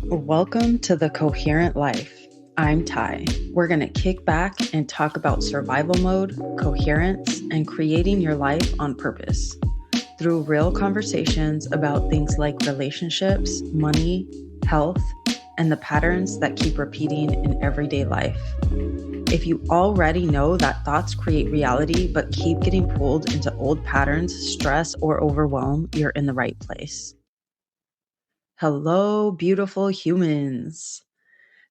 Welcome to the Coherent Life. I'm Ty. We're going to kick back and talk about survival mode, coherence, and creating your life on purpose through real conversations about things like relationships, money, health, and the patterns that keep repeating in everyday life. If you already know that thoughts create reality but keep getting pulled into old patterns, stress, or overwhelm, you're in the right place. Hello, beautiful humans.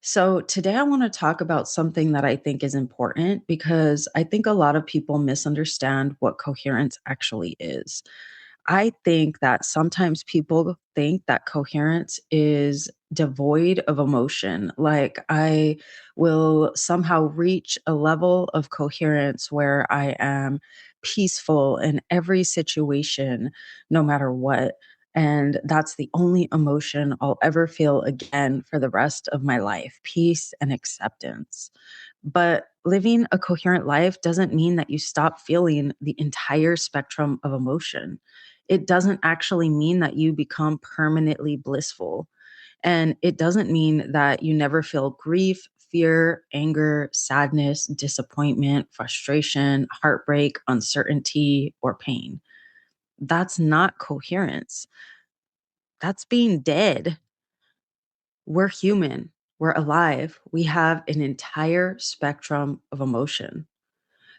So, today I want to talk about something that I think is important because I think a lot of people misunderstand what coherence actually is. I think that sometimes people think that coherence is devoid of emotion. Like I will somehow reach a level of coherence where I am peaceful in every situation, no matter what. And that's the only emotion I'll ever feel again for the rest of my life, peace and acceptance. But living a coherent life doesn't mean that you stop feeling the entire spectrum of emotion. It doesn't actually mean that you become permanently blissful. And it doesn't mean that you never feel grief, fear, anger, sadness, disappointment, frustration, heartbreak, uncertainty, or pain. That's not coherence. That's being dead. We're human. We're alive. We have an entire spectrum of emotion.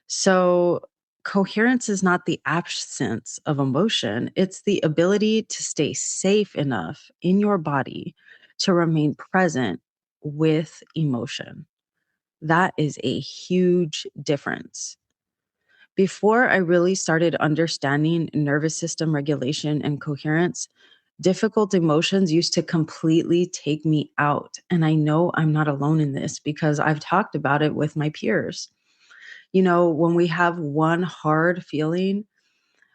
So, coherence is not the absence of emotion, it's the ability to stay safe enough in your body to remain present with emotion. That is a huge difference. Before I really started understanding nervous system regulation and coherence, difficult emotions used to completely take me out. And I know I'm not alone in this because I've talked about it with my peers. When we have one hard feeling,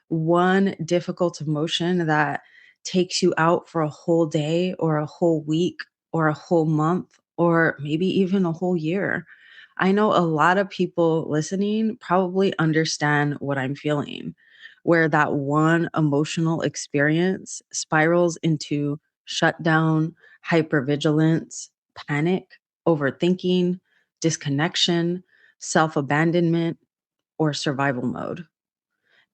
one difficult emotion that takes you out for a whole day or a whole week or a whole month or maybe even a whole year. I know a lot of people listening probably understand what I'm feeling, where that one emotional experience spirals into shutdown, hypervigilance, panic, overthinking, disconnection, self abandonment, or survival mode.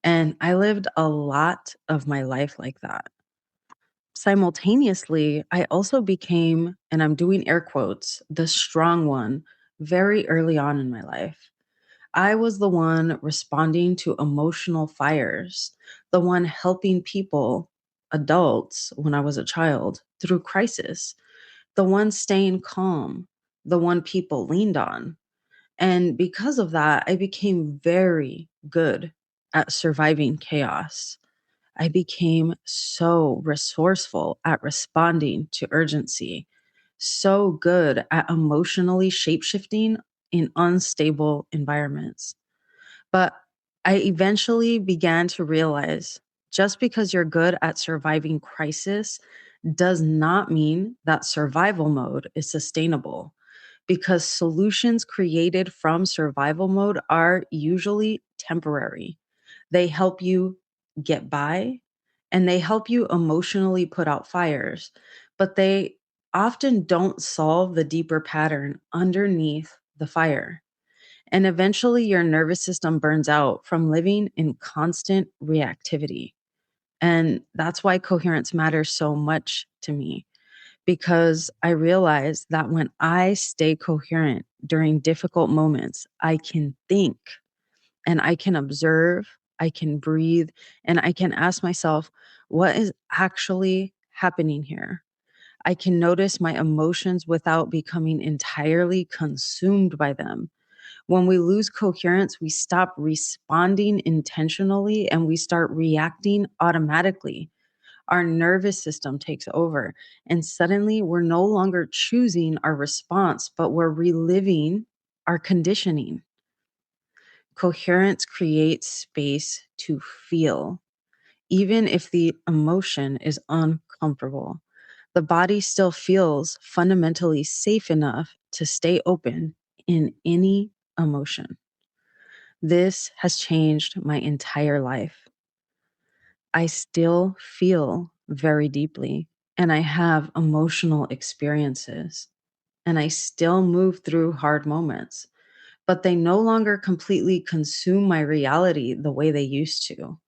And I lived a lot of my life like that. Simultaneously, I also became, and I'm doing air quotes, the strong one very early on in my life. I was the one responding to emotional fires, the one helping people, adults, when I was a child, through crisis, the one staying calm, the one people leaned on. And because of that, I became very good at surviving chaos. I became so resourceful at responding to urgency, so good at emotionally shapeshifting in unstable environments. But I eventually began to realize just because you're good at surviving crisis does not mean that survival mode is sustainable because solutions created from survival mode are usually temporary. They help you get by and they help you emotionally put out fires, but they often don't solve the deeper pattern underneath the fire. And eventually, your nervous system burns out from living in constant reactivity. And that's why coherence matters so much to me because I realize that when I stay coherent during difficult moments, I can think and I can observe, I can breathe, and I can ask myself, what is actually happening here? I can notice my emotions without becoming entirely consumed by them. When we lose coherence, we stop responding intentionally and we start reacting automatically. Our nervous system takes over, and suddenly we're no longer choosing our response, but we're reliving our conditioning. Coherence creates space to feel, even if the emotion is uncomfortable. The body still feels fundamentally safe enough to stay open in any emotion. This has changed my entire life. I still feel very deeply, and I have emotional experiences, and I still move through hard moments, but they no longer completely consume my reality the way they used to.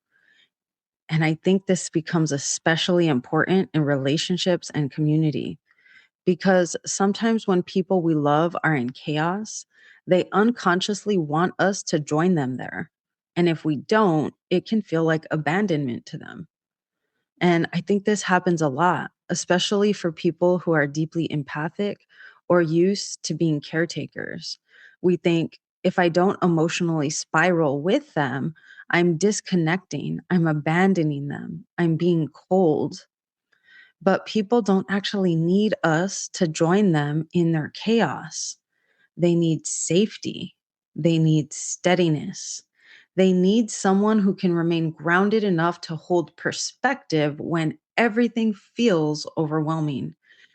And I think this becomes especially important in relationships and community because sometimes when people we love are in chaos, they unconsciously want us to join them there. And if we don't, it can feel like abandonment to them. And I think this happens a lot, especially for people who are deeply empathic or used to being caretakers. We think if I don't emotionally spiral with them, I'm disconnecting, I'm abandoning them, I'm being cold. But people don't actually need us to join them in their chaos. They need safety. They need steadiness. They need someone who can remain grounded enough to hold perspective when everything feels overwhelming,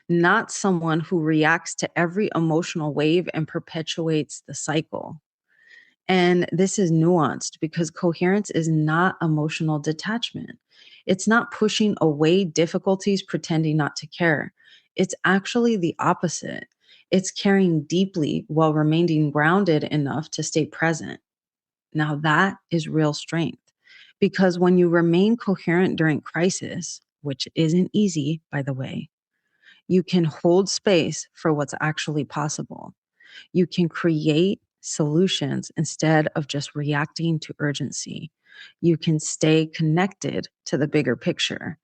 not someone who reacts to every emotional wave and perpetuates the cycle. And this is nuanced because coherence is not emotional detachment. It's not pushing away difficulties, pretending not to care. It's actually the opposite. It's caring deeply while remaining grounded enough to stay present. Now, that is real strength because when you remain coherent during crisis, which isn't easy, by the way, you can hold space for what's actually possible. You can create solutions instead of just reacting to urgency. You can stay connected to the bigger picture.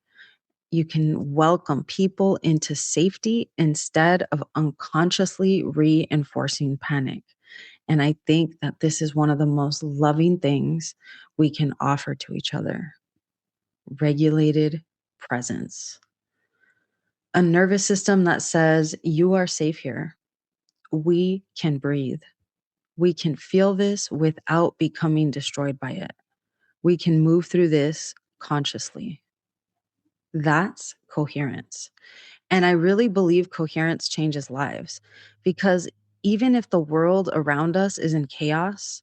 You can welcome people into safety instead of unconsciously reinforcing panic. And I think that this is one of the most loving things we can offer to each other: regulated presence. A nervous system that says, you are safe here. We can breathe. We can feel this without becoming destroyed by it. We can move through this consciously. That's coherence. And I really believe coherence changes lives because even if the world around us is in chaos,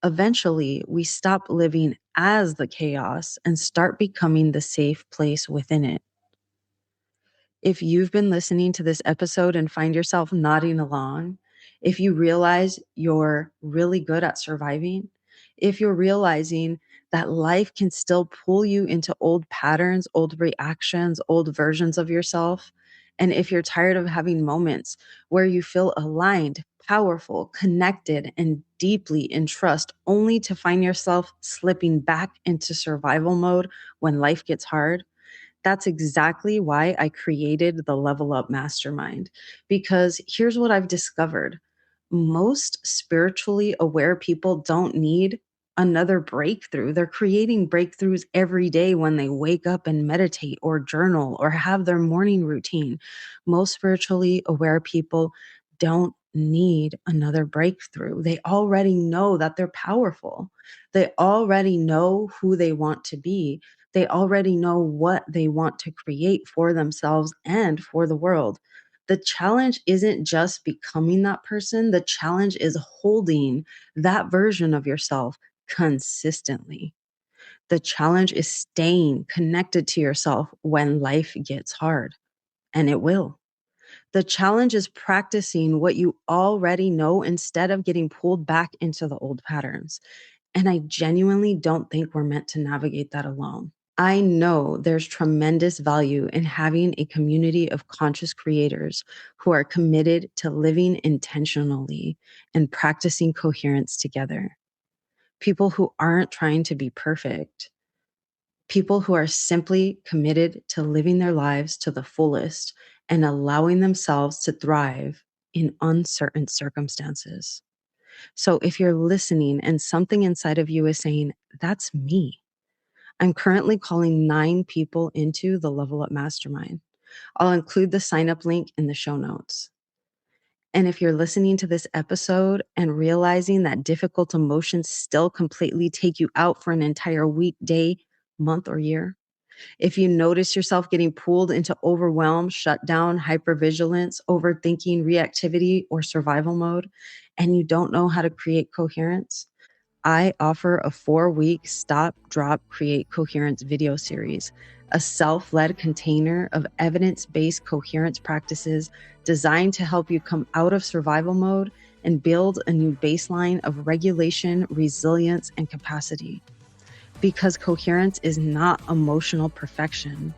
eventually we stop living as the chaos and start becoming the safe place within it. If you've been listening to this episode and find yourself nodding along, if you realize you're really good at surviving, if you're realizing that life can still pull you into old patterns, old reactions, old versions of yourself, and if you're tired of having moments where you feel aligned, powerful, connected, and deeply in trust, only to find yourself slipping back into survival mode when life gets hard, that's exactly why I created the Level Up Mastermind. Because here's what I've discovered: most spiritually aware people don't need another breakthrough. They're creating breakthroughs every day when they wake up and meditate or journal or have their morning routine. Most spiritually aware people don't need another breakthrough. They already know that they're powerful. They already know who they want to be. They already know what they want to create for themselves and for the world. The challenge isn't just becoming that person, the challenge is holding that version of yourself consistently. The challenge is staying connected to yourself when life gets hard, and it will. The challenge is practicing what you already know instead of getting pulled back into the old patterns. And I genuinely don't think we're meant to navigate that alone. I know there's tremendous value in having a community of conscious creators who are committed to living intentionally and practicing coherence together. People who aren't trying to be perfect, people who are simply committed to living their lives to the fullest and allowing themselves to thrive in uncertain circumstances. So if you're listening and something inside of you is saying, that's me, I'm currently calling 9 people into the Level Up Mastermind. I'll include the sign up link in the show notes. And if you're listening to this episode and realizing that difficult emotions still completely take you out for an entire week, day, month, or year, if you notice yourself getting pulled into overwhelm, shutdown, hypervigilance, overthinking, reactivity, or survival mode, and you don't know how to create coherence, I offer a 4-week stop, drop, create coherence video series a self-led container of evidence-based coherence practices designed to help you come out of survival mode and build a new baseline of regulation, resilience, and capacity. Because coherence is not emotional perfection.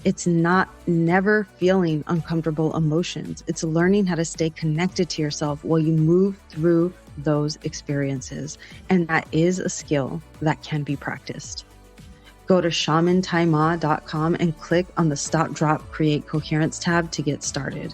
It's not never feeling uncomfortable emotions. It's learning how to stay connected to yourself while you move through those experiences. And that is a skill that can be practiced. Go to shamantaima.com and click on the Stop, Drop, Create Coherence tab to get started.